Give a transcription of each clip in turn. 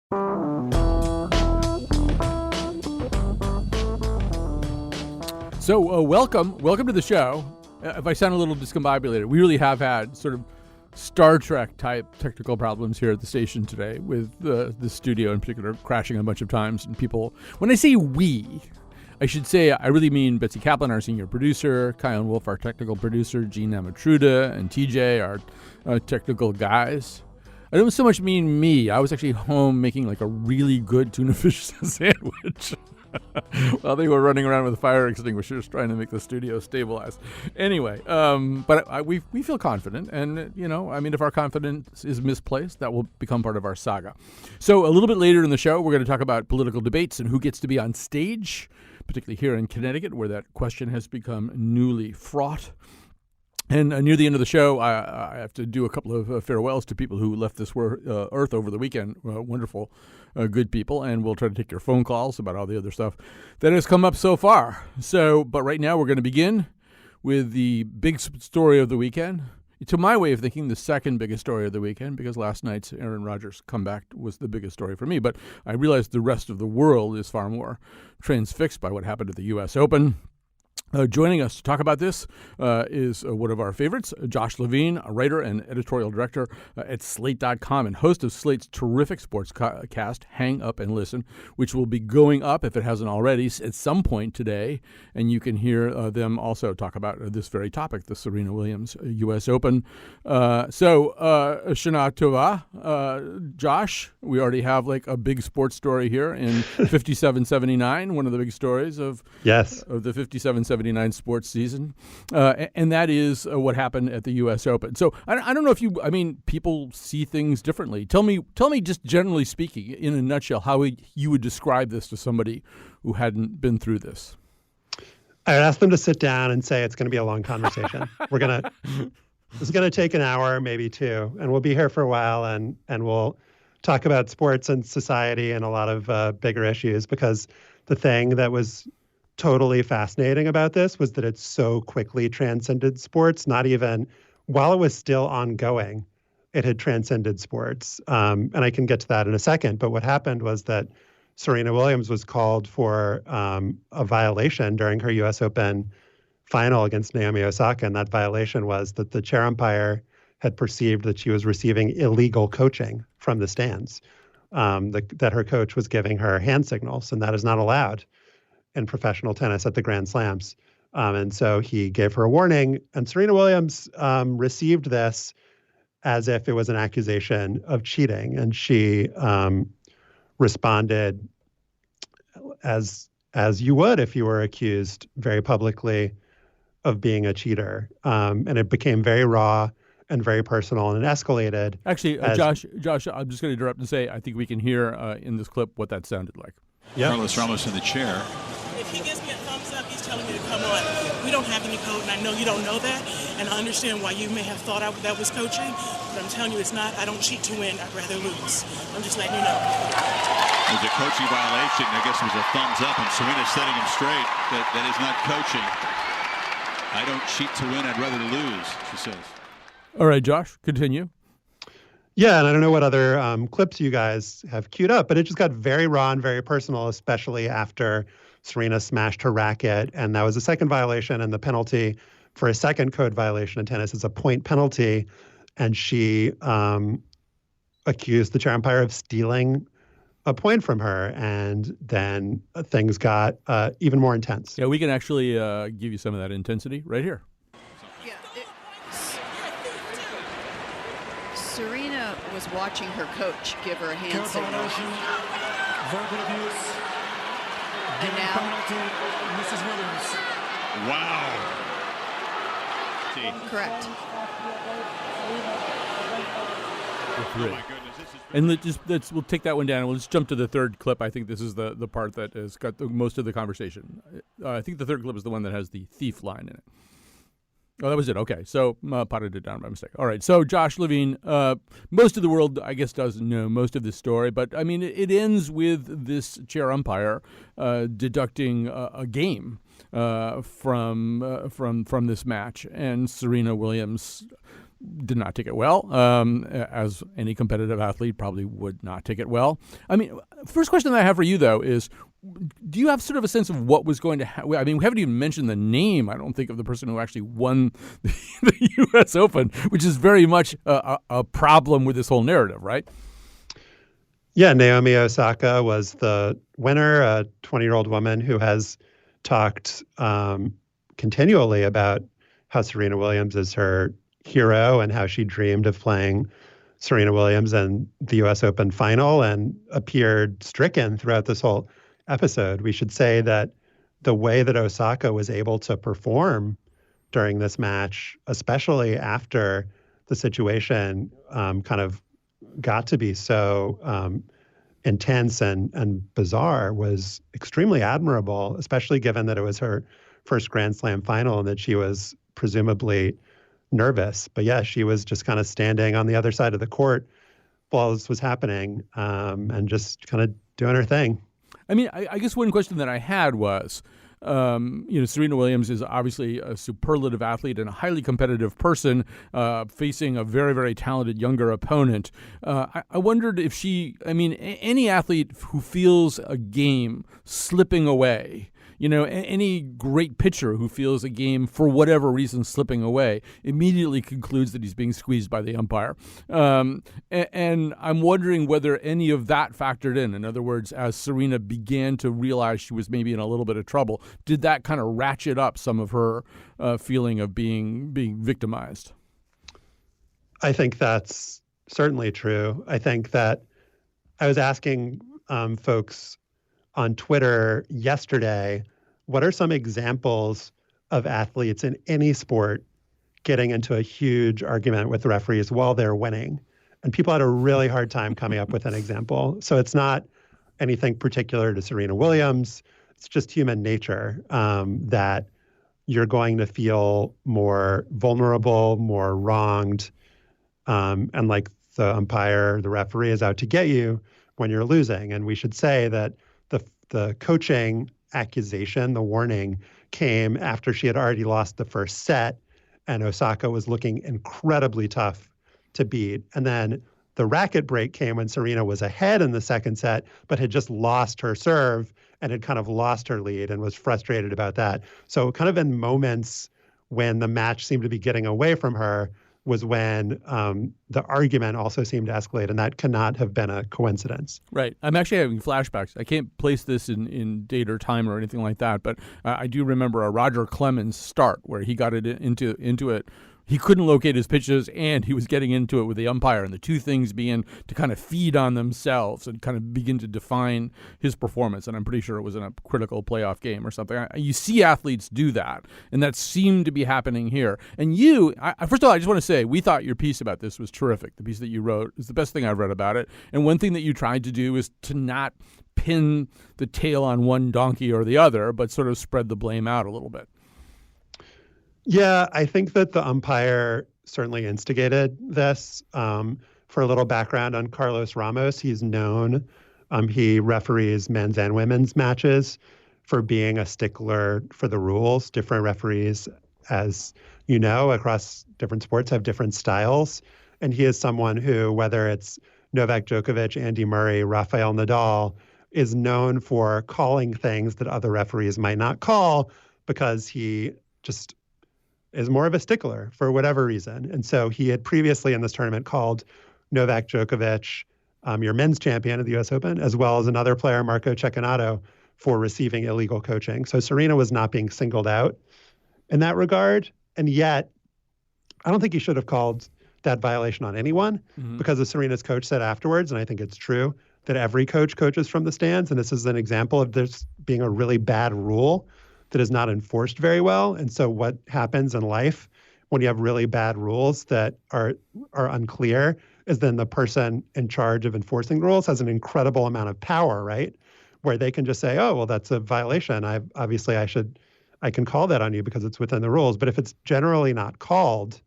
So welcome to the show. If I sound a little discombobulated, we really have had sort of Star Trek type technical problems here at the station today, with the studio in particular crashing a bunch of times. And people, when I say we, I should say I really mean Betsy Kaplan, our senior producer, Kyan Wolf, our technical producer, Gene Amatruda, and TJ, our technical guys. I don't so much mean me. I was actually home making like a really good tuna fish sandwich while they were running around with fire extinguishers trying to make the studio stabilize. Anyway, but we feel confident, and if our confidence is misplaced, that will become part of our saga. So a little bit later in the show, we're going to talk about political debates and who gets to be on stage, particularly here in Connecticut, where that question has become newly fraught. And near the end of the show, I have to do a couple of farewells to people who left this earth over the weekend. Wonderful, good people. And we'll try to take your phone calls about all the other stuff that has come up so far. But right now we're going to begin with the big story of the weekend. To my way of thinking, the second biggest story of the weekend, because last night's Aaron Rodgers comeback was the biggest story for me. But I realize the rest of the world is far more transfixed by what happened at the U.S. Open. Joining us to talk about this is one of our favorites, Josh Levine, a writer and editorial director at Slate.com and host of Slate's terrific sports cast, Hang Up and Listen, which will be going up, if it hasn't already, at some point today. And you can hear them also talk about this very topic, the Serena Williams U.S. Open. Shana Tova, Josh, we already have like a big sports story here in 57-79, one of the big stories of the 57-79 sports season, and that is what happened at the U.S. Open. So I don't know if people see things differently. Tell me, just generally speaking, in a nutshell, how you would describe this to somebody who hadn't been through this. I would ask them to sit down and say it's going to be a long conversation. It's going to take an hour, maybe two, and we'll be here for a while, and we'll talk about sports and society and a lot of bigger issues, because the thing that was totally fascinating about this was that it so quickly transcended sports. Not even while it was still ongoing, it had transcended sports. And I can get to that in a second. But what happened was that Serena Williams was called for a violation during her U.S. Open final against Naomi Osaka. And that violation was that the chair umpire had perceived that she was receiving illegal coaching from the stands, that her coach was giving her hand signals, and that is not allowed in professional tennis at the Grand Slams. And so he gave her a warning, and Serena Williams received this as if it was an accusation of cheating. And she responded as you would if you were accused very publicly of being a cheater. And it became very raw and very personal, and it escalated. Actually, Josh, I'm just going to interrupt and say I think we can hear in this clip what that sounded like. Yep. Carlos Ramos in the chair. If he gives me a thumbs up, he's telling me to come on. We don't have any code, and I know you don't know that, and I understand why you may have thought that was coaching, but I'm telling you it's not. I don't cheat to win. I'd rather lose. I'm just letting you know. There's a coaching violation. I guess it was a thumbs up, and Serena's setting him straight. That is not coaching. I don't cheat to win. I'd rather lose, she says. All right, Josh, continue. Yeah, and I don't know what other clips you guys have queued up, but it just got very raw and very personal, especially after Serena smashed her racket. And that was a second violation, and the penalty for a second code violation in tennis is a point penalty. And she accused the chair umpire of stealing a point from her, and then things got even more intense. Yeah, we can actually give you some of that intensity right here. Serena was watching her coach give her a hand signal. Verbal abuse. And now, penalty, Mrs. Williams. Wow. Correct. And we'll take that one down, and we'll just jump to the third clip. I think this is the part that has got most of the conversation. I think the third clip is the one that has the thief line in it. Oh, that was it. Okay, so potted it down by mistake. All right, so Josh Levine, most of the world, I guess, doesn't know most of this story, but I mean, it ends with this chair umpire deducting a game from this match, and Serena Williams did not take it well, as any competitive athlete probably would not take it well. I mean, first question that I have for you, though, is do you have sort of a sense of what was going to happen? I mean, we haven't even mentioned the name, I don't think, of the person who actually won the U.S. Open, which is very much a problem with this whole narrative, right? Yeah, Naomi Osaka was the winner, a 20-year-old woman who has talked continually about how Serena Williams is her hero and how she dreamed of playing Serena Williams in the U.S. Open final and appeared stricken throughout this whole episode. We should say that the way that Osaka was able to perform during this match, especially after the situation kind of got to be so intense and bizarre, was extremely admirable, especially given that it was her first Grand Slam final and that she was presumably nervous. But yeah, she was just kind of standing on the other side of the court while this was happening and just kind of doing her thing. I mean, I guess one question that I had was, Serena Williams is obviously a superlative athlete and a highly competitive person facing a very, very talented younger opponent. I wondered if any athlete who feels a game slipping away, any great pitcher who feels a game for whatever reason slipping away immediately concludes that he's being squeezed by the umpire. And I'm wondering whether any of that factored in. In other words, as Serena began to realize she was maybe in a little bit of trouble, did that kind of ratchet up some of her feeling of being victimized? I think that's certainly true. I think that I was asking folks on Twitter yesterday, what are some examples of athletes in any sport getting into a huge argument with the referees while they're winning? And people had a really hard time coming up with an example. So it's not anything particular to Serena Williams. It's just human nature that you're going to feel more vulnerable, more wronged, and like the umpire, the referee is out to get you when you're losing. And we should say that the coaching accusation, the warning, came after she had already lost the first set, and Osaka was looking incredibly tough to beat. And then the racket break came when Serena was ahead in the second set, but had just lost her serve and had kind of lost her lead and was frustrated about that. So kind of in moments when the match seemed to be getting away from her was when the argument also seemed to escalate, and that cannot have been a coincidence. Right. I'm actually having flashbacks. I can't place this in date or time or anything like that, but I do remember a Roger Clemens start where he got it into it. He couldn't locate his pitches, and he was getting into it with the umpire, and the two things began to kind of feed on themselves and kind of begin to define his performance. And I'm pretty sure it was in a critical playoff game or something. You see athletes do that, and that seemed to be happening here. And first of all, I just want to say, we thought your piece about this was terrific. The piece that you wrote is the best thing I've read about it. And one thing that you tried to do is to not pin the tail on one donkey or the other, but sort of spread the blame out a little bit. Yeah, I think that the umpire certainly instigated this. For a little background on Carlos Ramos, he's known, he referees men's and women's matches for being a stickler for the rules. Different referees, as you know, across different sports have different styles. And he is someone who, whether it's Novak Djokovic, Andy Murray, Rafael Nadal, is known for calling things that other referees might not call because he just is more of a stickler for whatever reason. And so he had previously in this tournament called Novak Djokovic your men's champion of the U.S. Open, as well as another player, Marco Cecchinato, for receiving illegal coaching. So Serena was not being singled out in that regard. And yet, I don't think he should have called that violation on anyone because as Serena's coach said afterwards, and I think it's true, that every coach coaches from the stands. And this is an example of this being a really bad rule that is not enforced very well. And so what happens in life when you have really bad rules that are unclear is then the person in charge of enforcing the rules has an incredible amount of power, right? Where they can just say, oh, well, that's a violation. I can call that on you because it's within the rules. But if it's generally not called,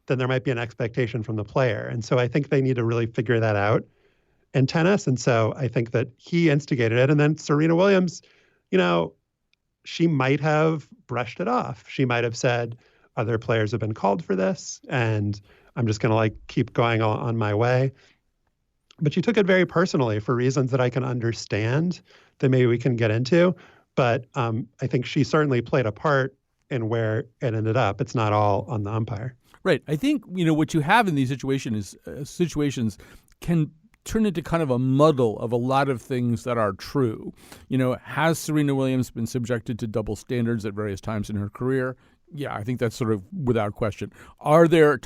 then there might be an expectation from the player. And so I think they need to really figure that out in tennis. And so I think that he instigated it. And then Serena Williams, she might have brushed it off. She might have said, other players have been called for this, and I'm just going to like keep going on my way. But she took it very personally for reasons that I can understand that maybe we can get into. But I think she certainly played a part in where it ended up. It's not all on the umpire. Right. I think, what you have in these situations can turn into kind of a muddle of a lot of things that are true. Has Serena Williams been subjected to double standards at various times in her career? Yeah, I think that's sort of without question. Are there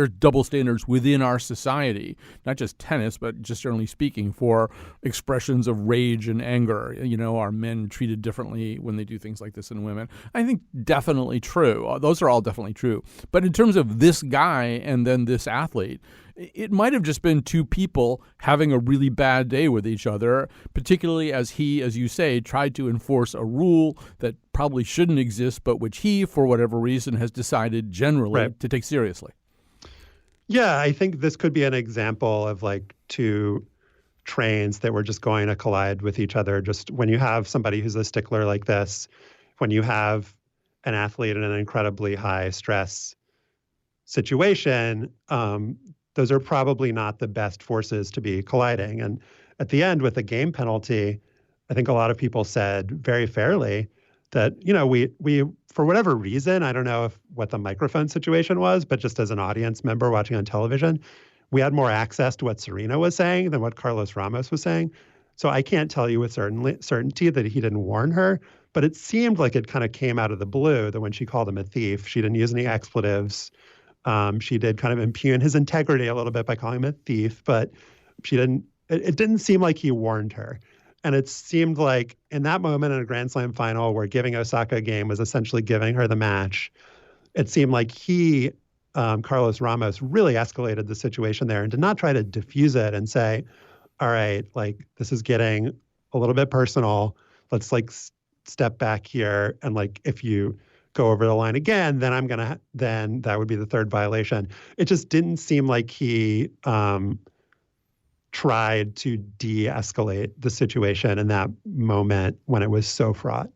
double standards within our society, not just tennis, but just generally speaking, for expressions of rage and anger? Are men treated differently when they do things like this than women? I think definitely true. Those are all definitely true. But in terms of this guy and then this athlete, it might have just been two people having a really bad day with each other, particularly as he, as you say, tried to enforce a rule that probably shouldn't exist, but which he, for whatever reason, has decided generally to take seriously. Yeah, I think this could be an example of like two trains that were just going to collide with each other. Just when you have somebody who's a stickler like this, when you have an athlete in an incredibly high stress situation, those are probably not the best forces to be colliding. And at the end, with the game penalty, I think a lot of people said very fairly that, we for whatever reason, I don't know what the microphone situation was, but just as an audience member watching on television, we had more access to what Serena was saying than what Carlos Ramos was saying. So I can't tell you with certainty that he didn't warn her, but it seemed like it kind of came out of the blue that when she called him a thief, she didn't use any expletives. She did kind of impugn his integrity a little bit by calling him a thief, but it didn't seem like he warned her. And it seemed like in that moment in a Grand Slam final where giving Osaka a game was essentially giving her the match, it seemed like Carlos Ramos, really escalated the situation there and did not try to diffuse it and say, all right, like this is getting a little bit personal. Let's like step back here. And like, if you go over the line again, then that would be the third violation. It just didn't seem like he tried to de-escalate the situation in that moment when it was so fraught.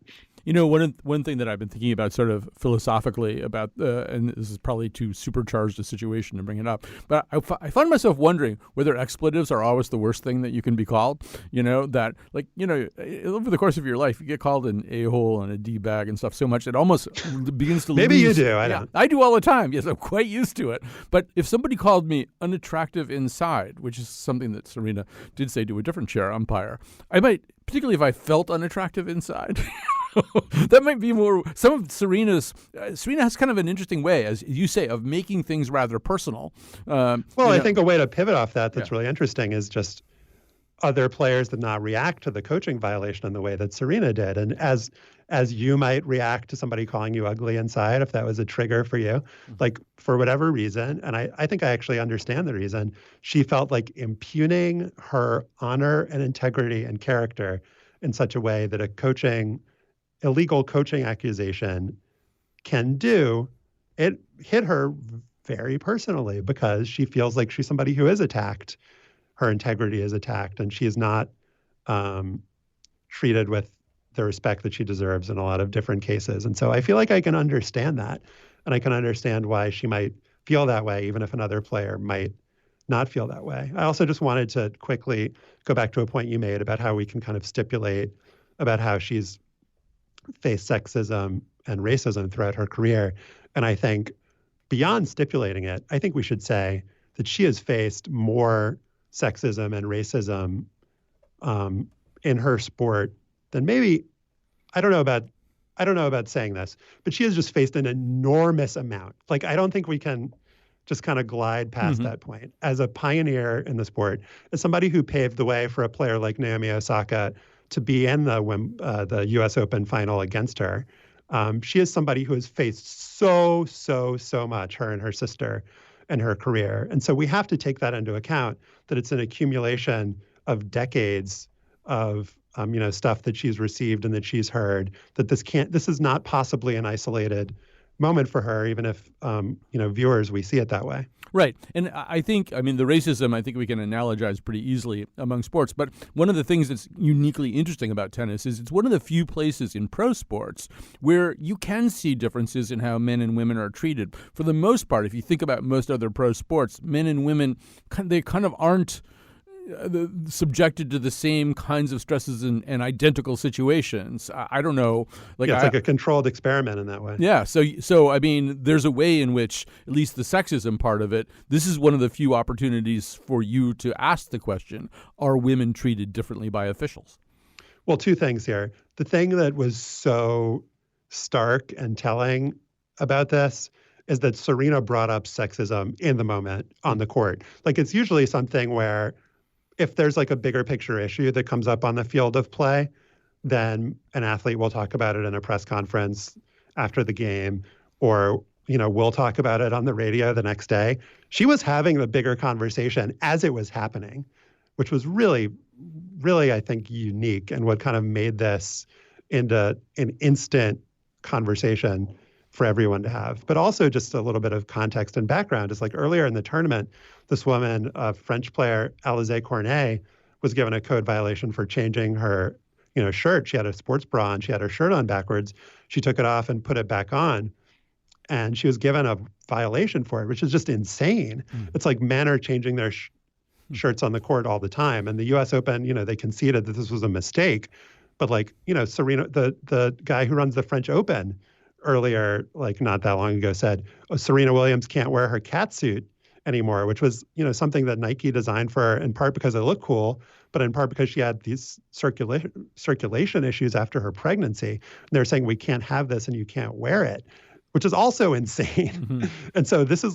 One thing that I've been thinking about sort of philosophically about, and this is probably too supercharged a situation to bring it up, but I find myself wondering whether expletives are always the worst thing that you can be called. That like, over the course of your life, you get called an a-hole and a d-bag and stuff so much it almost begins to Maybe lose. You do. I don't. I do all the time. Yes, I'm quite used to it. But if somebody called me unattractive inside, which is something that Serena did say to a different chair umpire, I might, particularly if I felt unattractive inside, that might be more some of Serena has kind of an interesting way, as you say, of making things rather personal. I think a way to pivot off that's really interesting is just other players did not react to the coaching violation in the way that Serena did. And as you might react to somebody calling you ugly inside, if that was a trigger for you, like for whatever reason, and I think I actually understand the reason, she felt like impugning her honor and integrity and character in such a way that illegal coaching accusation can do, it hit her very personally because she feels like she's somebody who is attacked. Her integrity is attacked, and she is not treated with the respect that she deserves in a lot of different cases. And so I feel like I can understand that, and I can understand why she might feel that way, even if another player might not feel that way. I also just wanted to quickly go back to a point you made about how we can kind of stipulate about how she's faced sexism and racism throughout her career. And I think beyond stipulating it, I think we should say that she has faced more sexism and racism in her sport than maybe, I don't know about saying this, but she has just faced an enormous amount. Like, I don't think we can just kind of glide past that point. As a pioneer in the sport, as somebody who paved the way for a player like Naomi Osaka to be in the U.S. Open final against her. She is somebody who has faced so much, her and her sister, in her career. And so we have to take that into account, that it's an accumulation of decades of stuff that she's received and that she's heard, that this is not possibly an isolated moment for her, even if viewers, we see it that way. Right. And I think, the racism, I think we can analogize pretty easily among sports. But one of the things that's uniquely interesting about tennis is it's one of the few places in pro sports where you can see differences in how men and women are treated. For the most part, if you think about most other pro sports, men and women, they kind of aren't subjected to the same kinds of stresses and identical situations. I don't know. It's like a controlled experiment in that way. Yeah. So there's a way in which, at least the sexism part of it, this is one of the few opportunities for you to ask the question, are women treated differently by officials? Well, two things here. The thing that was so stark and telling about this is that Serena brought up sexism in the moment on the court. Like, it's usually something where if there's like a bigger picture issue that comes up on the field of play, then an athlete will talk about it in a press conference after the game, or, we'll talk about it on the radio the next day. She was having the bigger conversation as it was happening, which was really, really, I think, unique, and what kind of made this into an instant conversation for everyone to have. But also just a little bit of context and background is like earlier in the tournament, this woman, French player Alizé Cornet, was given a code violation for changing her, shirt. She had a sports bra and she had her shirt on backwards. She took it off and put it back on, and she was given a violation for it, which is just insane. It's like men are changing their shirts on the court all the time. And the U.S. Open, they conceded that this was a mistake. But Serena, the guy who runs the French Open earlier, like not that long ago, said, Serena Williams can't wear her catsuit anymore, which was, something that Nike designed for her, in part because it looked cool, but in part because she had these circulation issues after her pregnancy. And they're saying, we can't have this and you can't wear it, which is also insane. And so this is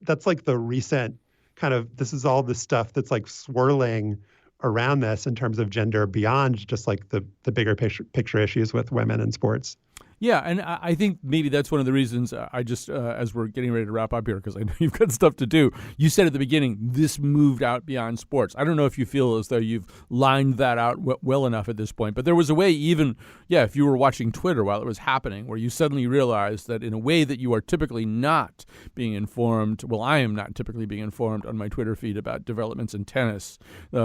that's the recent kind of, this is all the stuff that's like swirling around this in terms of gender beyond just like the bigger picture issues with women in sports. Yeah, and I think maybe that's one of the reasons I just, as we're getting ready to wrap up here, because I know you've got stuff to do, you said at the beginning, this moved out beyond sports. I don't know if you feel as though you've lined that out well enough at this point, but there was a way even, if you were watching Twitter while it was happening, where you suddenly realized that in a way that you are typically not being informed, well, I am not typically being informed on my Twitter feed about developments in tennis,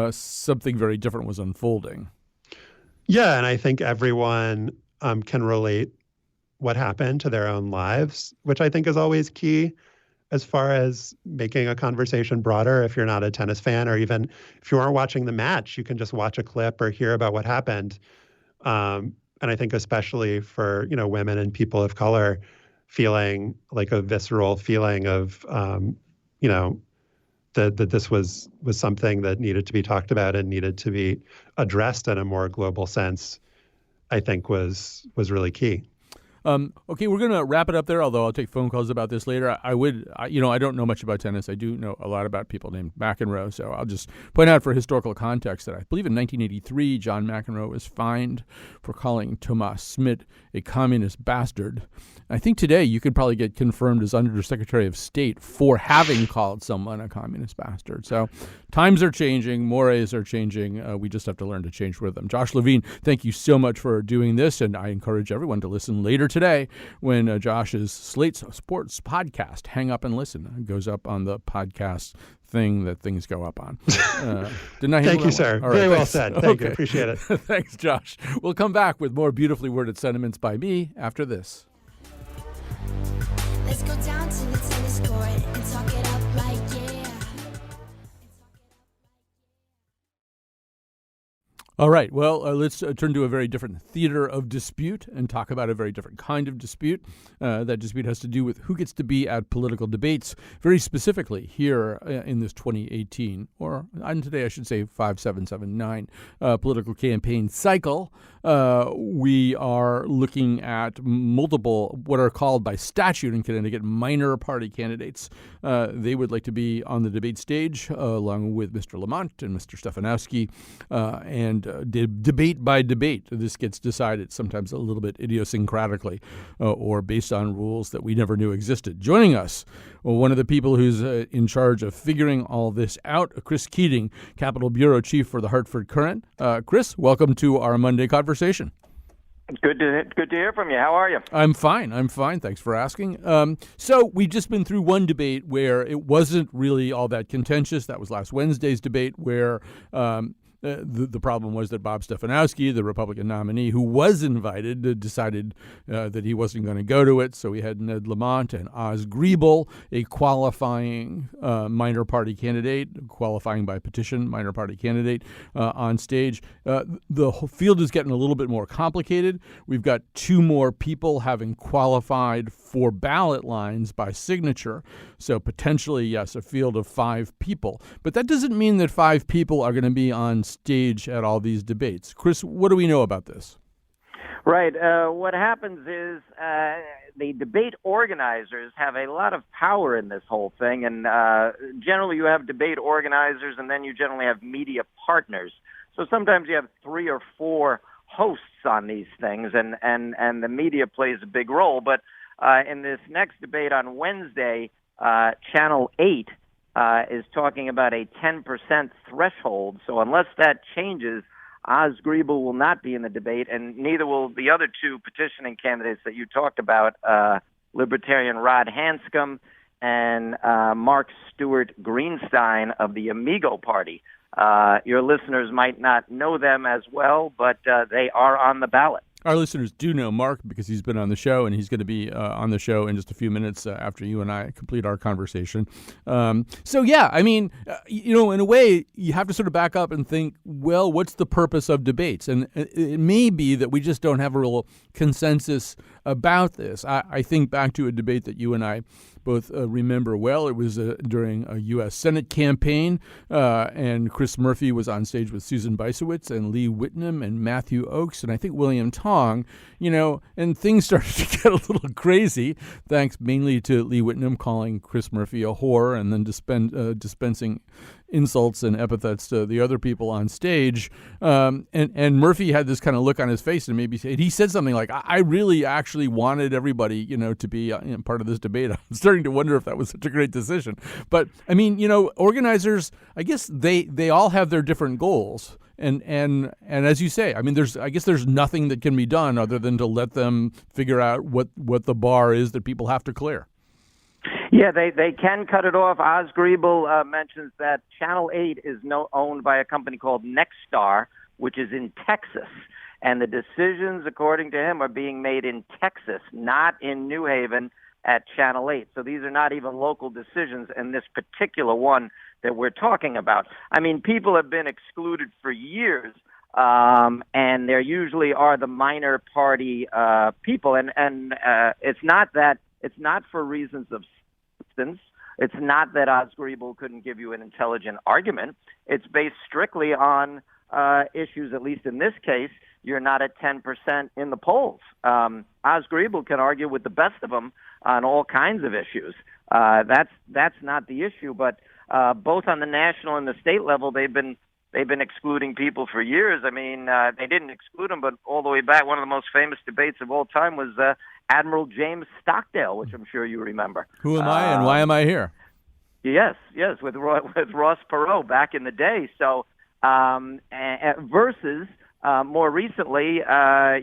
something very different was unfolding. Yeah, and I think everyone can relate what happened to their own lives, which I think is always key as far as making a conversation broader. If you're not a tennis fan, or even if you aren't watching the match, you can just watch a clip or hear about what happened. And I think especially for, women and people of color, feeling like a visceral feeling of, that this was something that needed to be talked about and needed to be addressed in a more global sense, I think was really key. Okay, we're going to wrap it up there, although I'll take phone calls about this later. I don't know much about tennis. I do know a lot about people named McEnroe, so I'll just point out for historical context that I believe in 1983, John McEnroe was fined for calling Thomas Smith a communist bastard. I think today you could probably get confirmed as Undersecretary of State for having called someone a communist bastard. So times are changing, mores are changing. We just have to learn to change with them. Josh Levine, thank you so much for doing this, and I encourage everyone to listen later today when Josh's Slate's Sports podcast, Hang Up and Listen, goes up on the podcast thing that things go up on. Didn't I? Thank you, sir. All right, very well thanks. said. Thank you. Appreciate it. Thanks, Josh. We'll come back with more beautifully worded sentiments by me after this. Let's go down to the tennis court and talk it up like yeah. All right. Well, let's turn to a very different theater of dispute and talk about a very different kind of dispute. That dispute has to do with who gets to be at political debates, very specifically here in this 2018, or today I should say 5779 political campaign cycle. We are looking at multiple, what are called by statute in Connecticut, minor party candidates. They would like to be on the debate stage along with Mr. Lamont and Mr. Stefanowski, and debate by debate. This gets decided sometimes a little bit idiosyncratically or based on rules that we never knew existed. Joining us, one of the people who's in charge of figuring all this out, Chris Keating, Capitol Bureau Chief for the Hartford Courant. Chris, welcome to our Monday conversation. Good to hear from you. How are you? I'm fine. Thanks for asking. So we've just been through one debate where it wasn't really all that contentious. That was last Wednesday's debate where the problem was that Bob Stefanowski, the Republican nominee who was invited, decided that he wasn't going to go to it. So we had Ned Lamont and Oz Griebel, a qualifying minor party candidate, qualifying by petition minor party candidate, on stage. The whole field is getting a little bit more complicated. We've got two more people having qualified for ballot lines by signature. So potentially, yes, a field of 5 people. But that doesn't mean that 5 people are going to be on stage at all these debates. Chris, what do we know about this? Right. What happens is the debate organizers have a lot of power in this whole thing. And generally you have debate organizers and then you generally have media partners. So sometimes you have 3 or 4 hosts on these things and the media plays a big role. But in this next debate on Wednesday, Channel 8 is talking about a 10% threshold. So unless that changes, Oz Griebel will not be in the debate, and neither will the other 2 petitioning candidates that you talked about, Libertarian Rod Hanscom and Mark Stewart Greenstein of the Amigo Party. Your listeners might not know them as well, but they are on the ballot. Our listeners do know Mark because he's been on the show, and he's going to be on the show in just a few minutes after you and I complete our conversation. So, yeah, I mean, in a way, you have to sort of back up and think, well, what's the purpose of debates? And it may be that we just don't have a real consensus about this. I think back to a debate that you and I both remember well. It was during a U.S. Senate campaign, and Chris Murphy was on stage with Susan Bisowitz and Lee Whitnam and Matthew Oakes, and I think William Tong, and things started to get a little crazy, thanks mainly to Lee Whitnam calling Chris Murphy a whore and then dispensing insults and epithets to the other people on stage. And Murphy had this kind of look on his face, and he said something like, I really actually wanted everybody, to be part of this debate. I'm starting to wonder if that was such a great decision. But I mean, organizers, I guess they all have their different goals. And as you say, I mean, there's nothing that can be done other than to let them figure out what the bar is that people have to clear. Yeah, they can cut it off. Oz Griebel mentions that Channel 8 is owned by a company called Nexstar, which is in Texas. And the decisions, according to him, are being made in Texas, not in New Haven at Channel 8. So these are not even local decisions in this particular one that we're talking about. I mean, people have been excluded for years, and there usually are the minor party people. And it's not for reasons of substance. It's not that Oz Griebel couldn't give you an intelligent argument. It's based strictly on issues, at least in this case, you're not at 10% in the polls. Oz Griebel can argue with the best of them on all kinds of issues. That's not the issue, but both on the national and the state level, they've been excluding people for years. I mean, they didn't exclude them, but all the way back, one of the most famous debates of all time was Admiral James Stockdale, which I'm sure you remember. Who am I and why am I here? Yes, with Ross Perot back in the day. So versus more recently,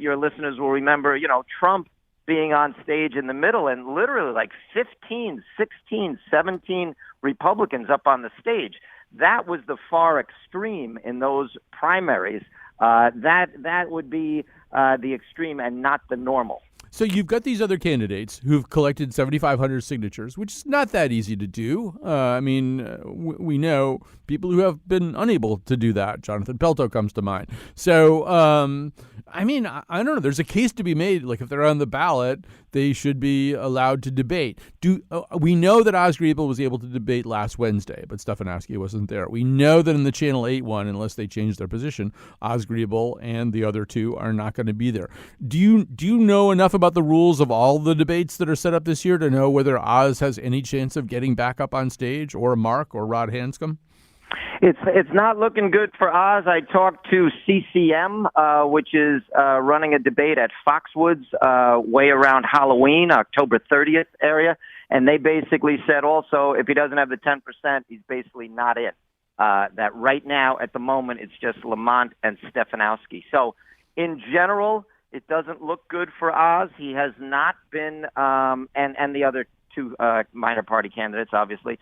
your listeners will remember, Trump being on stage in the middle and literally like 15, 16, 17 Republicans up on the stage. That was the far extreme in those primaries. That would be the extreme and not the normal. So you've got these other candidates who've collected 7,500 signatures, which is not that easy to do. We know people who have been unable to do that. Jonathan Pelto comes to mind. So, I don't know. There's a case to be made. Like if they're on the ballot, they should be allowed to debate. We know that Oz Griebel was able to debate last Wednesday, but Stefanowski wasn't there. We know that in the Channel 8 one, unless they change their position, Oz Griebel and the other 2 are not going to be there. Do you know enough about the rules of all the debates that are set up this year to know whether Oz has any chance of getting back up on stage, or Mark or Rod Hanscom? It's not looking good for Oz. I talked to CCM, which is running a debate at Foxwoods way around Halloween, October 30th area, and they basically said also if he doesn't have the 10%, he's basically not in. That right now, at the moment, it's just Lamont and Stefanowski. So in general, It doesn't look good for Oz. He has not been, and the other two minor party candidates, obviously.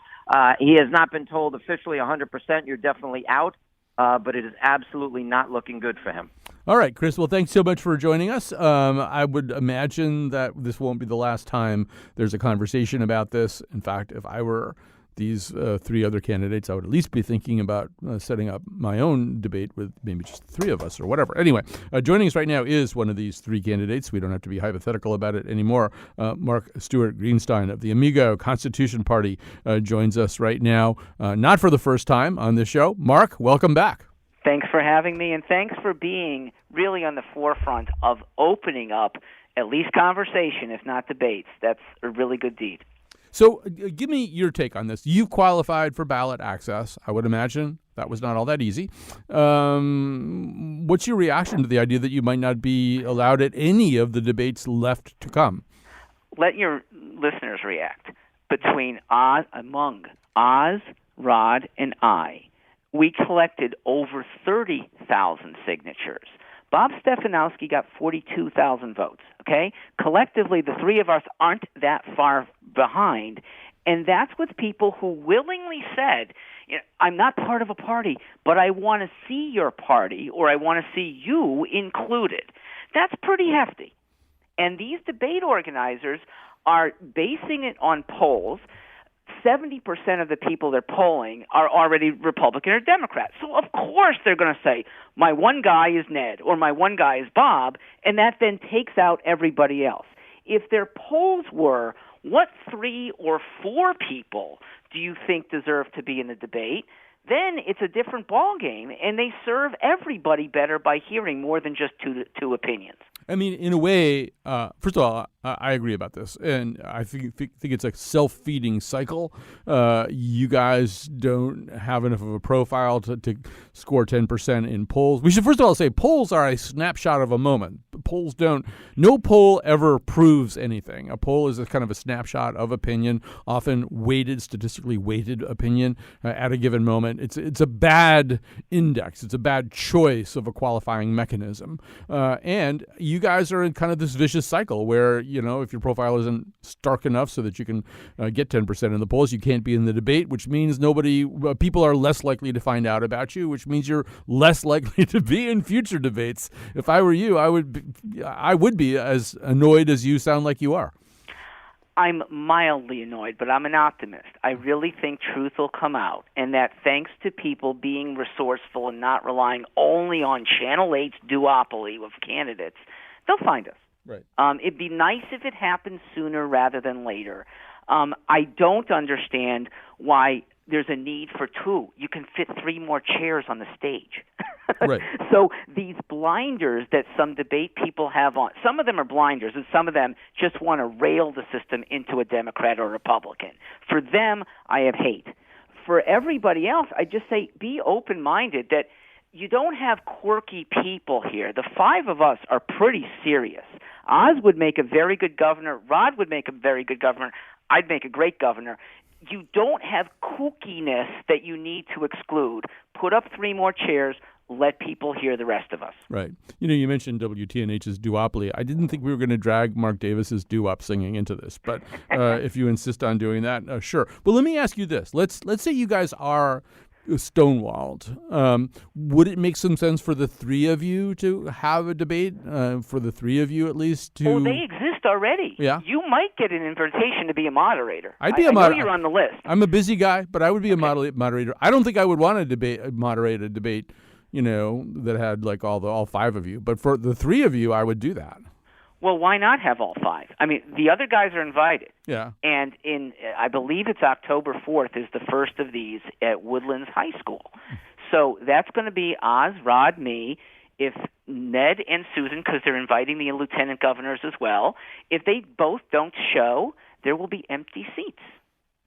He has not been told officially 100% you're definitely out, but it is absolutely not looking good for him. All right, Chris. Well, thanks so much for joining us. I would imagine that this won't be the last time there's a conversation about this. In fact, if I were these three other candidates, I would at least be thinking about setting up my own debate with maybe just the three of us or whatever. Anyway, joining us right now is one of these three candidates. We don't have to be hypothetical about it anymore. Mark Stewart Greenstein of the Amigo Constitution Party joins us right now, not for the first time on this show. Mark, welcome back. Thanks for having me, and thanks for being really on the forefront of opening up at least conversation, if not debates. That's a really good deed. So give me your take on this. You've qualified for ballot access. I would imagine that was not all that easy. What's your reaction to the idea that you might not be allowed at any of the debates left to come? Let your listeners react. Among Oz, Rod, and I, we collected over 30,000 signatures. Bob Stefanowski got 42,000 votes, okay? Collectively, the three of us aren't that far behind, and that's with people who willingly said, I'm not part of a party, but I want to see your party, or I want to see you included. That's pretty hefty. And these debate organizers are basing it on polls. 70% of the people they're polling are already Republican or Democrat. So, of course, they're going to say, my one guy is Ned or my one guy is Bob, and that then takes out everybody else. If their polls were, what 3 or 4 people do you think deserve to be in the debate, then it's a different ballgame, and they serve everybody better by hearing more than just two opinions. I mean, in a way, first of all, I agree about this, and I think it's a self-feeding cycle. You guys don't have enough of a profile to score 10% in polls. We should first of all say polls are a snapshot of a moment. Polls don't. No poll ever proves anything. A poll is a kind of a snapshot of opinion, often statistically weighted opinion at a given moment. It's a bad index. It's a bad choice of a qualifying mechanism, and you guys are in kind of this vicious cycle where, if your profile isn't stark enough so that you can get 10% in the polls, you can't be in the debate, which means people are less likely to find out about you, which means you're less likely to be in future debates. If I were you, I would be as annoyed as you sound like you are. I'm mildly annoyed, but I'm an optimist. I really think truth will come out, and that thanks to people being resourceful and not relying only on Channel 8's duopoly of candidates, they'll find us. Right. It'd be nice if it happened sooner rather than later. I don't understand why there's a need for 2. You can fit 3 more chairs on the stage. Right. So these blinders that some debate people have on, some of them are blinders, and some of them just want to rail the system into a Democrat or Republican. For them, I have hate. For everybody else, I just say be open-minded that you don't have quirky people here. The 5 of us are pretty serious. Oz would make a very good governor. Rod would make a very good governor. I'd make a great governor. You don't have kookiness that you need to exclude. Put up 3 more chairs. Let people hear the rest of us. Right. You mentioned WTNH's duopoly. I didn't think we were going to drag Mark Davis's doo-wop singing into this, but if you insist on doing that, sure. But let me ask you this. Let's say you guys are stonewalled. Would it make some sense for the 3 of you to have a debate? For the 3 of you, at least, to... Oh, they exist already. Yeah. You might get an invitation to be a moderator. I'd be a moderator. I know you're on the list. I'm a busy guy, but I would be a moderator. I don't think I would want to moderate a debate, that had like all 5 of you. But for the 3 of you, I would do that. Well, why not have all 5? I mean, the other guys are invited. Yeah. And I believe it's October 4th is the first of these at Woodlands High School. So that's going to be Oz, Rod, me. If Ned and Susan, because they're inviting the lieutenant governors as well, if they both don't show, there will be empty seats.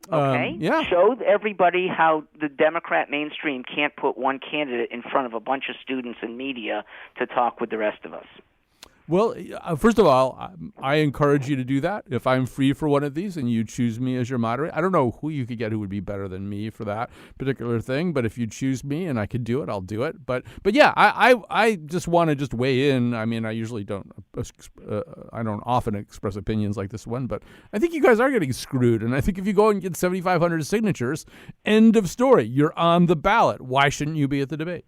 Okay? Yeah. Show everybody how the Democrat mainstream can't put one candidate in front of a bunch of students and media to talk with the rest of us. Well, first of all, I encourage you to do that. If I'm free for one of these and you choose me as your moderator, I don't know who you could get who would be better than me for that particular thing, but if you choose me and I could do it, I'll do it. But yeah, I just want to just weigh in. I mean, I usually don't, I don't often express opinions like this one, but I think you guys are getting screwed. And I think if you go and get 7,500 signatures, end of story. You're on the ballot. Why shouldn't you be at the debate?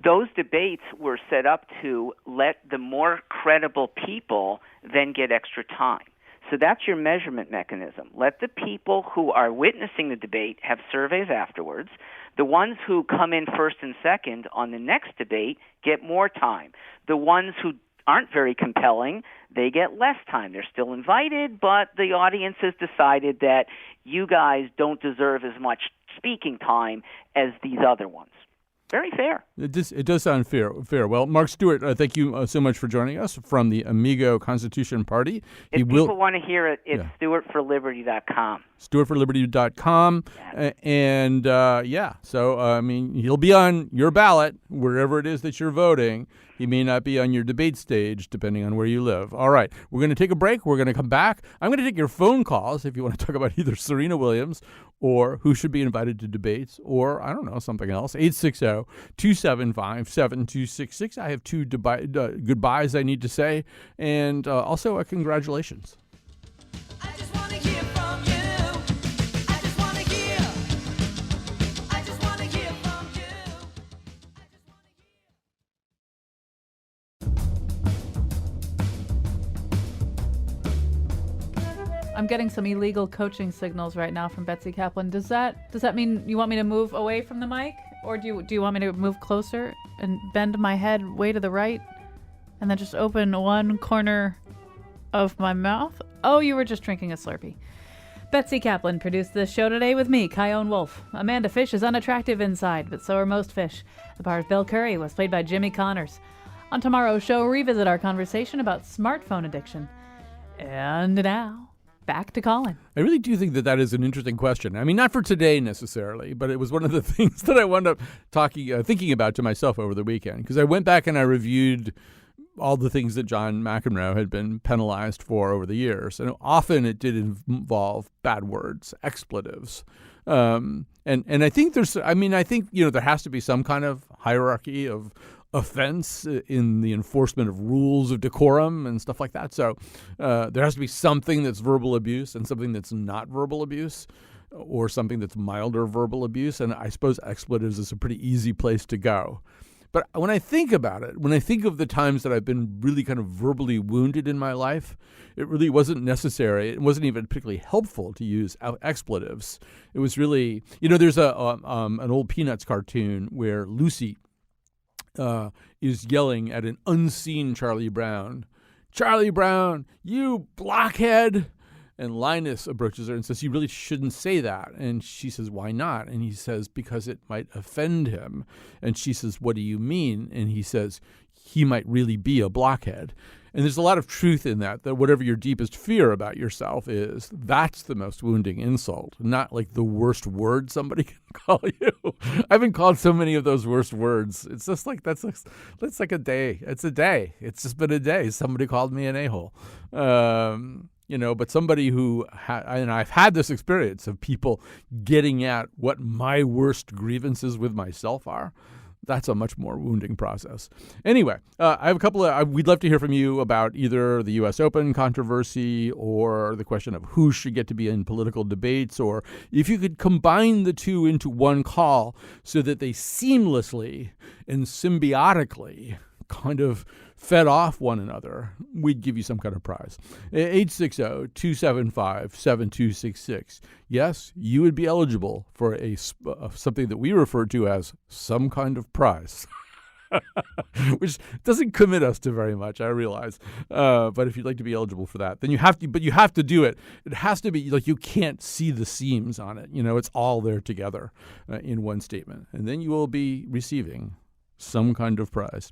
Those debates were set up to let the more credible people then get extra time. So that's your measurement mechanism. Let the people who are witnessing the debate have surveys afterwards. The ones who come in first and second on the next debate get more time. The ones who aren't very compelling, they get less time. They're still invited, but the audience has decided that you guys don't deserve as much speaking time as these other ones. Very fair. It does sound fair. Well, Mark Stewart, thank you so much for joining us from the Amigo Constitution Party. If people want to hear it, it's stewartforliberty.com. stewartforliberty.com. And so, I mean, he'll be on your ballot wherever it is that you're voting. He may not be on your debate stage, depending on where you live. All right, we're going to take a break. We're going to come back. I'm going to take your phone calls if you want to talk about either Serena Williams or who should be invited to debates or, I don't know, something else. 860-275-7266. I have two goodbyes I need to say, and also a congratulations. I'm getting some illegal coaching signals right now from Betsy Kaplan. Does that mean you want me to move away from the mic, or do you want me to move closer and bend my head way to the right, and then just open one corner of my mouth? Oh, you were just drinking a Slurpee. Betsy Kaplan produced this show today with me, Kyone Wolf. Amanda Fish is unattractive inside, but so are most fish. The part of Bill Curry was played by Jimmy Connors. On tomorrow's show, revisit our conversation about smartphone addiction. And now, back to Colin. I really do think that is an interesting question. I mean, not for today necessarily, but it was one of the things that I wound up thinking about to myself over the weekend, because I went back and I reviewed all the things that John McEnroe had been penalized for over the years. And often it did involve bad words, expletives. And I think there has to be some kind of hierarchy of offense in the enforcement of rules of decorum and stuff like that. So there has to be something that's verbal abuse and something that's not verbal abuse, or something that's milder verbal abuse. And I suppose expletives is a pretty easy place to go. But when I think about it, when I think of the times that I've been really kind of verbally wounded in my life, it really wasn't necessary. It wasn't even particularly helpful to use expletives. It was really, there's an old Peanuts cartoon where Lucy is yelling at an unseen Charlie Brown, "Charlie Brown, you blockhead!" And Linus approaches her and says, "You really shouldn't say that." And she says, "Why not?" And he says, "Because it might offend him." And she says, "What do you mean?" And he says, "He might really be a blockhead." And there's a lot of truth in that whatever your deepest fear about yourself is, that's the most wounding insult, not like the worst word somebody can call you. I've been called so many of those worst words. It's just like, that's like a day. It's a day. It's just been a day. Somebody called me an a-hole. But somebody who, and I've had this experience of people getting at what my worst grievances with myself are. That's a much more wounding process. Anyway, I have a couple we'd love to hear from you about either the U.S. Open controversy or the question of who should get to be in political debates, or if you could combine the two into one call so that they seamlessly and symbiotically kind of fed off one another, we'd give you some kind of prize. 860-275-7266. Yes, you would be eligible for something that we refer to as some kind of prize, which doesn't commit us to very much, I realize. But if you'd like to be eligible for that, then you have to do it. It has to be like you can't see the seams on it. It's all there together in one statement. And then you will be receiving some kind of prize.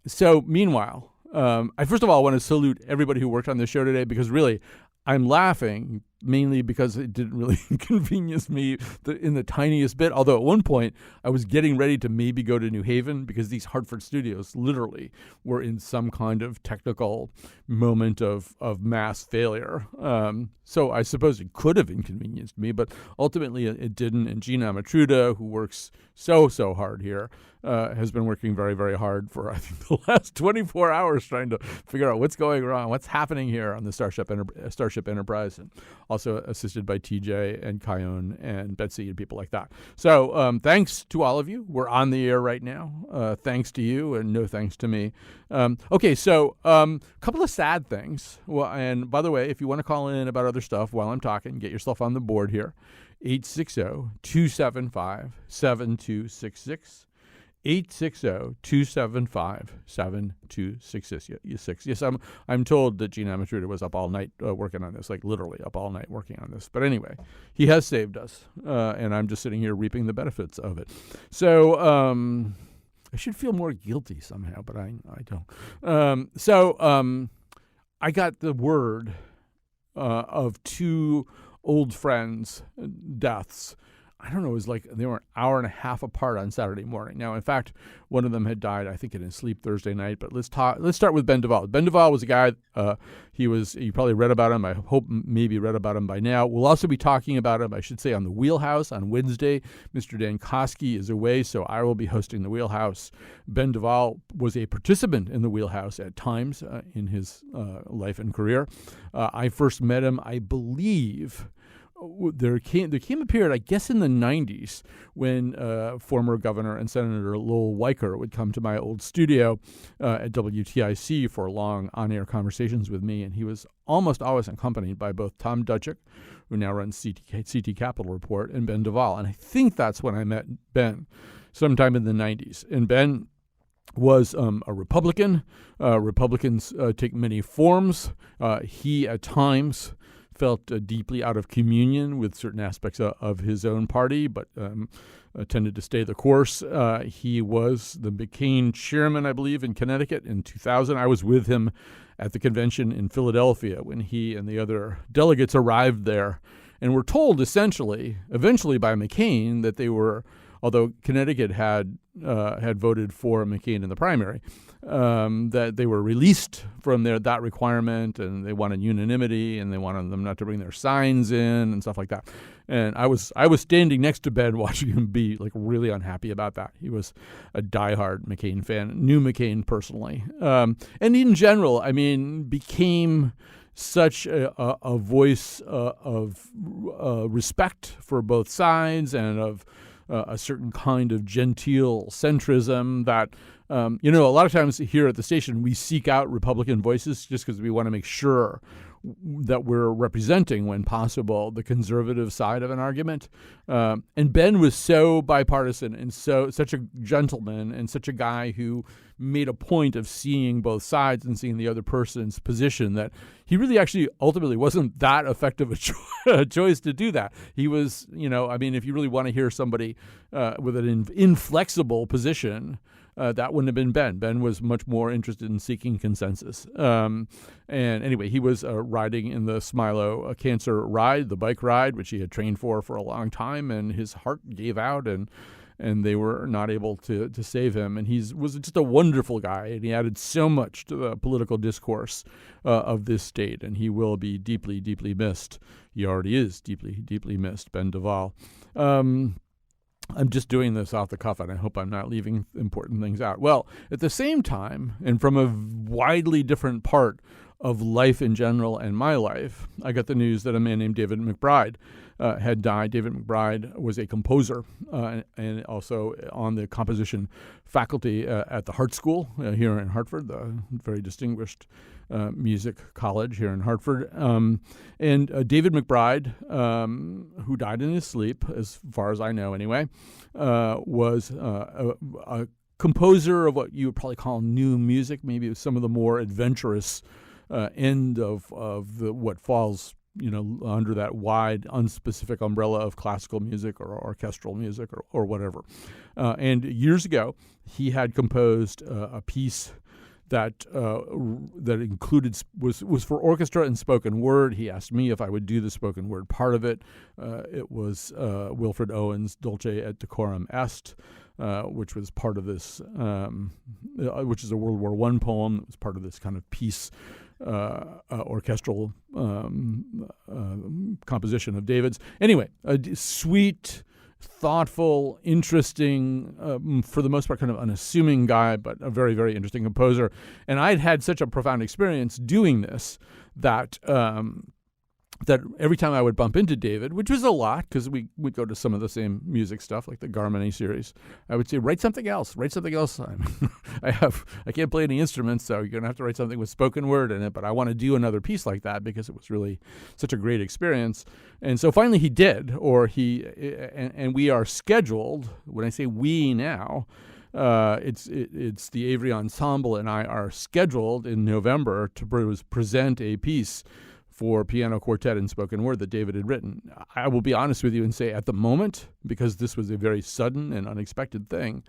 So meanwhile, I first of all want to salute everybody who worked on this show today, because really I'm laughing mainly because it didn't really inconvenience me in the tiniest bit. Although at one point I was getting ready to maybe go to New Haven because these Hartford studios literally were in some kind of technical moment of mass failure. So I suppose it could have inconvenienced me, but ultimately it didn't. And Gina Matruda, who works so hard here, has been working very, very hard for, I think, the last 24 hours trying to figure out what's going wrong, what's happening here on the Starship Enterprise, and also assisted by TJ and Kyone and Betsy and people like that. So thanks to all of you. We're on the air right now. Thanks to you and no thanks to me. Okay, so a couple of sad things. Well, and by the way, if you want to call in about other stuff while I'm talking, get yourself on the board here. 860-275-7266. 860-275-7266. Yes, I'm told that Gene Amatruda was up all night working on this, like literally up all night working on this. But anyway, he has saved us, and I'm just sitting here reaping the benefits of it. So I should feel more guilty somehow, but I don't. I got the word of two old friends' deaths. I don't know, it was like they were an hour and a half apart on Saturday morning. Now, in fact, one of them had died, I think, in his sleep Thursday night. But let's start with Ben Duvall. Ben Duvall was a guy, you probably read about him. I hope maybe read about him by now. We'll also be talking about him, I should say, on the Wheelhouse on Wednesday. Mr. Dan Koski is away, so I will be hosting the Wheelhouse. Ben Duvall was a participant in the Wheelhouse at times in his life and career. I first met him, I believe, there came a period, I guess in the 90s, when former Governor and Senator Lowell Weicker would come to my old studio at WTIC for long on-air conversations with me, and he was almost always accompanied by both Tom Dutchick, who now runs CT Capitol Report, and Ben Duvall. And I think that's when I met Ben, sometime in the 90s. And Ben was a Republican. Republicans take many forms. He, at times, felt deeply out of communion with certain aspects of his own party, but tended to stay the course. He was the McCain chairman, I believe, in Connecticut in 2000. I was with him at the convention in Philadelphia when he and the other delegates arrived there and were told eventually by McCain that they were, although Connecticut had voted for McCain in the primary, that they were released from that requirement, and they wanted unanimity, and they wanted them not to bring their signs in and stuff like that. And I was standing next to Ben, watching him be like really unhappy about that. He was a diehard McCain fan, knew McCain personally, and in general, I mean, became such a voice of respect for both sides and of a certain kind of genteel centrism that, a lot of times here at the station, we seek out Republican voices just because we want to make sure that we're representing, when possible, the conservative side of an argument. And Ben was so bipartisan and such a gentleman and such a guy who made a point of seeing both sides and seeing the other person's position that he really actually ultimately wasn't that effective a choice to do that. He was, if you really want to hear somebody with an inflexible position, that wouldn't have been Ben. Ben was much more interested in seeking consensus. And anyway, he was riding in the Smilo cancer ride, the bike ride, which he had trained for a long time, and his heart gave out, and they were not able to save him. And he was just a wonderful guy, and he added so much to the political discourse of this state, and he will be deeply, deeply missed. He already is deeply, deeply missed, Ben Duvall. I'm just doing this off the cuff, and I hope I'm not leaving important things out. Well, at the same time, and from a widely different part of life in general and my life, I got the news that a man named David McBride had died. David McBride was a composer and also on the composition faculty at the Hart School here in Hartford, the very distinguished music college here in Hartford. And David McBride, who died in his sleep, as far as I know anyway, was a composer of what you would probably call new music, maybe some of the more adventurous end of what falls under that wide, unspecific umbrella of classical music or orchestral music or whatever. And years ago, he had composed a piece that that included was for orchestra and spoken word. He asked me if I would do the spoken word part of it. It was Wilfred Owen's Dulce et Decorum Est, which was part of this, which is a World War I poem that was part of this kind of peace orchestral composition of David's. Anyway, a sweet, thoughtful, interesting, for the most part kind of unassuming guy, but a very, very interesting composer. And I'd had such a profound experience doing this that that every time I would bump into David, which was a lot because we would go to some of the same music stuff like the Garmony series, I would say, write something else. I can't play any instruments, so you're going to have to write something with spoken word in it, but I want to do another piece like that because it was really such a great experience. And so finally he did, and we are scheduled, when I say we now, it's the Avery Ensemble and I are scheduled in November to present a piece for piano quartet and spoken word that David had written. I will be honest with you and say at the moment, because this was a very sudden and unexpected thing,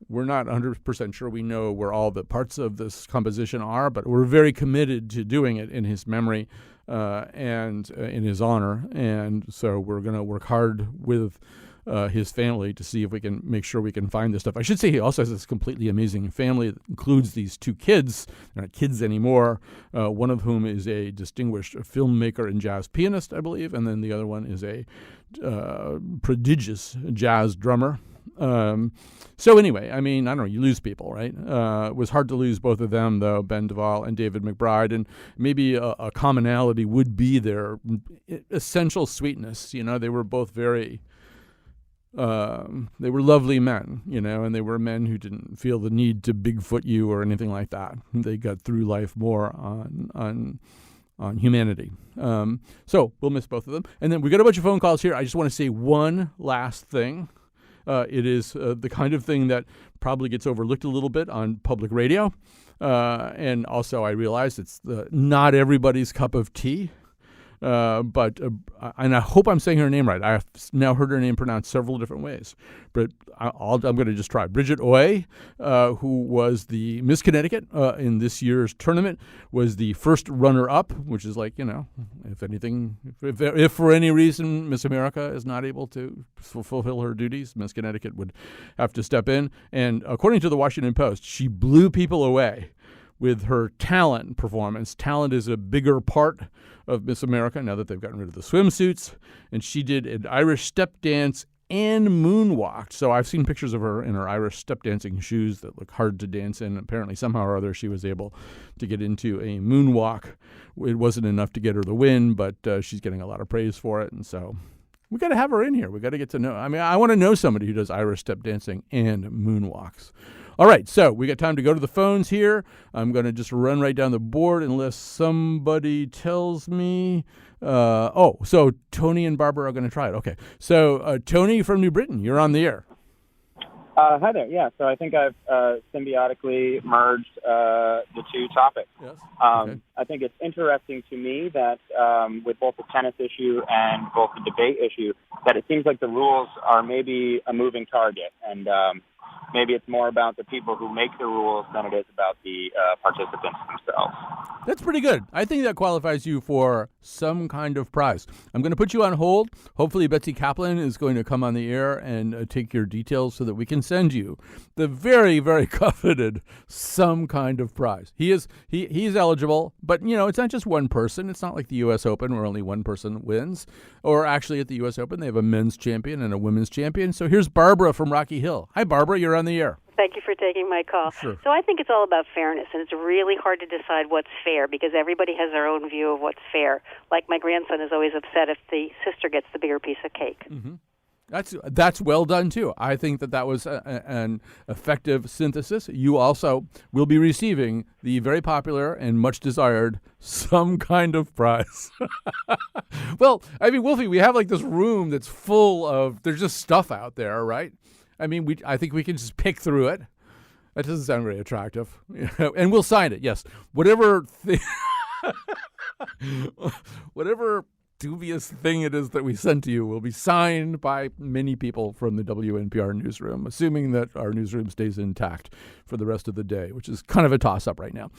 we're not 100% sure we know where all the parts of this composition are, but we're very committed to doing it in his memory and in his honor. And so we're going to work hard with his family to see if we can make sure we can find this stuff. I should say he also has this completely amazing family that includes these two kids. They're not kids anymore, one of whom is a distinguished filmmaker and jazz pianist, I believe, and then the other one is a prodigious jazz drummer. So anyway, I mean, I don't know, you lose people, right? It was hard to lose both of them, though, Ben Duvall and David McBride, and maybe a commonality would be their essential sweetness. You know, they were both very... they were lovely men, you know, and they were men who didn't feel the need to Bigfoot you or anything like that. They got through life more on humanity. So we'll miss both of them. And then we got a bunch of phone calls here. I just want to say one last thing. It is the kind of thing that probably gets overlooked a little bit on public radio. And also I realize it's not everybody's cup of tea. But I hope I'm saying her name right. I have now heard her name pronounced several different ways. But I'm going to just try. Bridget Oye, who was the Miss Connecticut in this year's tournament, was the first runner-up, which is like, you know, if for any reason Miss America is not able to fulfill her duties, Miss Connecticut would have to step in. And according to the Washington Post, she blew people away with her talent performance. Talent is a bigger part of Miss America now that they've gotten rid of the swimsuits. And she did an Irish step dance and moonwalked. So I've seen pictures of her in her Irish step dancing shoes that look hard to dance in. Apparently, somehow or other, she was able to get into a moonwalk. It wasn't enough to get her the win, but she's getting a lot of praise for it. And so we got to have her in here. We got to get to know. I mean, I want to know somebody who does Irish step dancing and moonwalks. All right, so we got time to go to the phones here. I'm going to just run right down the board unless somebody tells me. So Tony and Barbara are going to try it. Okay, so Tony from New Britain, you're on the air. Hi there. Yeah, so I think I've symbiotically merged the two topics. Yes. Okay. I think it's interesting to me that with both the tennis issue and both the debate issue, that it seems like the rules are maybe a moving target, and maybe it's more about the people who make the rules than it is about the participants themselves. That's pretty good. I think that qualifies you for some kind of prize. I'm going to put you on hold. Hopefully Betsy Kaplan is going to come on the air and take your details so that we can send you the very, very coveted some kind of prize. He's eligible, but, you know, it's not just one person. It's not like the U.S. Open where only one person wins. Or actually at the U.S. Open, they have a men's champion and a women's champion. So here's Barbara from Rocky Hill. Hi, Barbara. You're on the air. Thank you for taking my call. Sure. So I think it's all about fairness, and it's really hard to decide what's fair because everybody has their own view of what's fair. Like my grandson is always upset if the sister gets the bigger piece of cake. Mm-hmm. That's well done, too. I think that was an effective synthesis. You also will be receiving the very popular and much desired some kind of prize. Well, I mean, Wolfie, we have like this room that's full of, there's just stuff out there, right? I mean, I think we can just pick through it. That doesn't sound very attractive. And we'll sign it, yes. Whatever dubious thing it is that we sent to you will be signed by many people from the WNPR newsroom, assuming that our newsroom stays intact for the rest of the day, which is kind of a toss-up right now.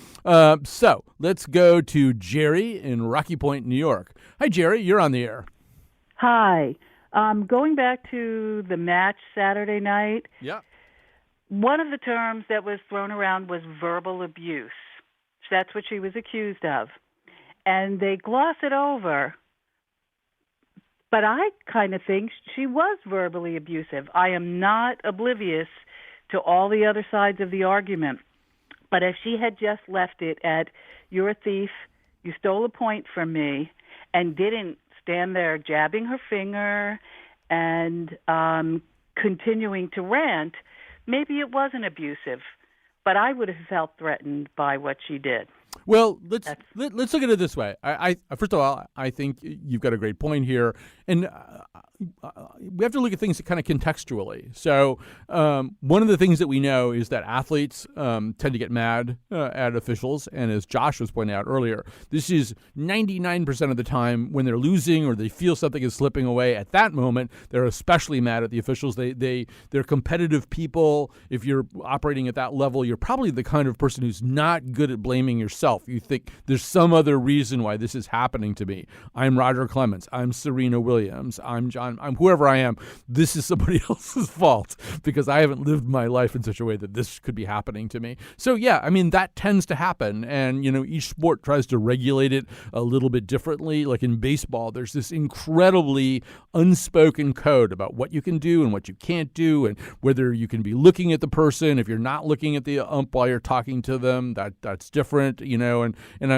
So let's go to Jerry in Rocky Point, New York. Hi, Jerry. You're on the air. Hi. Going back to the match Saturday night, one of the terms that was thrown around was verbal abuse. That's what she was accused of. And they gloss it over. But I kind of think she was verbally abusive. I am not oblivious to all the other sides of the argument. But if she had just left it at, you're a thief, you stole a point from me, and didn't stand there jabbing her finger and continuing to rant, maybe it wasn't abusive. But I would have felt threatened by what she did. Well, let's look at it this way. I first of all, I think you've got a great point here, and we have to look at things kind of contextually. So one of the things that we know is that athletes tend to get mad at officials, and as Josh was pointing out earlier, this is 99% of the time when they're losing or they feel something is slipping away. At that moment, they're especially mad at the officials. They're competitive people. If you're operating at that level, you're probably the kind of person who's not good at blaming yourself. You think there's some other reason why this is happening to me. I'm Roger Clemens. I'm Serena Williams. I'm John. I'm whoever I am. This is somebody else's fault because I haven't lived my life in such a way that this could be happening to me. So yeah, I mean, that tends to happen. And, each sport tries to regulate it a little bit differently. Like in baseball, there's this incredibly unspoken code about what you can do and what you can't do and whether you can be looking at the person. If you're not looking at the ump while you're talking to them, that's different. And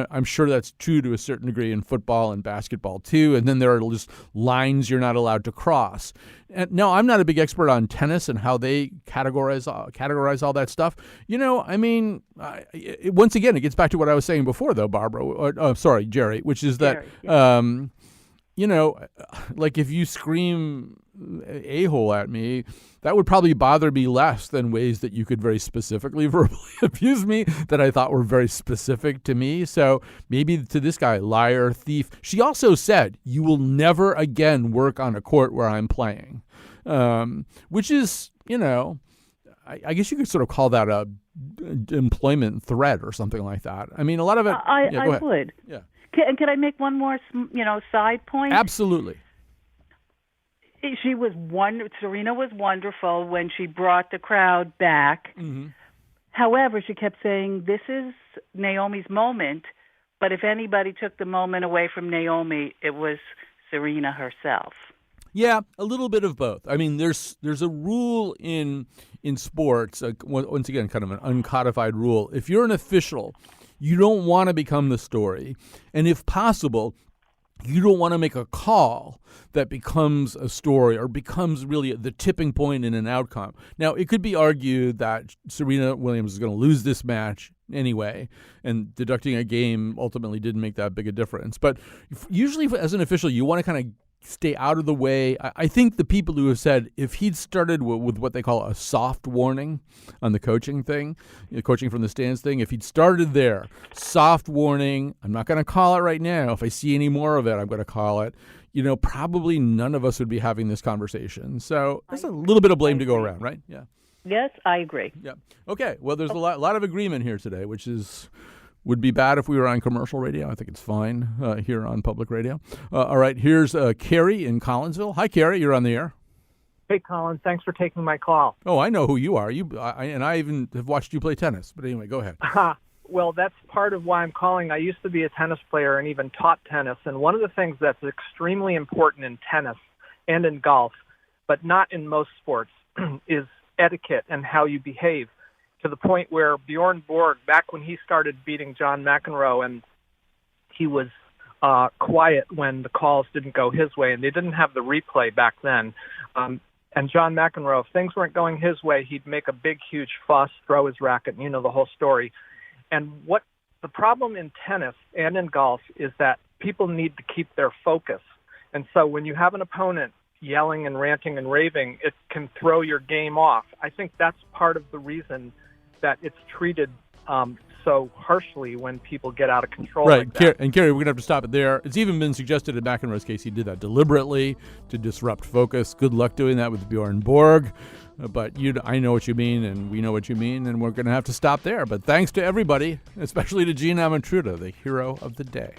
I'm sure that's true to a certain degree in football and basketball too. And then there are just lines you're not allowed to cross. And no, I'm not a big expert on tennis and how they categorize all that stuff. Once again, it gets back to what I was saying before, though, Jerry, which is that, like if you scream a-hole at me, that would probably bother me less than ways that you could very specifically verbally abuse me that I thought were very specific to me. So maybe to this guy, liar, thief. She also said, you will never again work on a court where I'm playing, which is, I guess you could sort of call that a employment threat or something like that. I mean, a lot of it. I would. Yeah. Can I make one more, side point? Absolutely. Serena was wonderful when she brought the crowd back. Mm-hmm. However, she kept saying, this is Naomi's moment, but if anybody took the moment away from Naomi, it was Serena herself. Yeah, a little bit of both. I mean, there's a rule in sports, once again, kind of an uncodified rule. If you're an official, you don't want to become the story. And if possible, you don't want to make a call that becomes a story or becomes really the tipping point in an outcome. Now, it could be argued that Serena Williams is going to lose this match anyway, and deducting a game ultimately didn't make that big a difference. But usually, as an official, you want to kind of stay out of the way. I think the people who have said if he'd started with what they call a soft warning on the coaching thing, coaching from the stands thing, if he'd started there, soft warning, I'm not going to call it right now. If I see any more of it, I'm going to call it. Probably none of us would be having this conversation. So there's a little bit of blame to go around, right? Yeah. Yes, I agree. Yeah. Okay. Well, there's a lot of agreement here today, which would be bad if we were on commercial radio. I think it's fine here on public radio. All right, here's Carrie in Collinsville. Hi, Carrie. You're on the air. Hey, Colin. Thanks for taking my call. Oh, I know who you are. I even have watched you play tennis. But anyway, go ahead. Well, that's part of why I'm calling. I used to be a tennis player and even taught tennis. And one of the things that's extremely important in tennis and in golf, but not in most sports, is etiquette and how you behave. To the point where Bjorn Borg, back when he started beating John McEnroe, and he was quiet when the calls didn't go his way, and they didn't have the replay back then. And John McEnroe, if things weren't going his way, he'd make a big, huge fuss, throw his racket, and you know the whole story. And what the problem in tennis and in golf is that people need to keep their focus. And so when you have an opponent yelling and ranting and raving, it can throw your game off. I think that's part of the reason that it's treated so harshly when people get out of control. Right, like that. And Carrie, we're going to have to stop it there. It's even been suggested in McEnroe's case he did that deliberately to disrupt focus. Good luck doing that with Bjorn Borg. But I know what you mean, and we know what you mean, and we're going to have to stop there. But thanks to everybody, especially to Gene Amatruda, the hero of the day.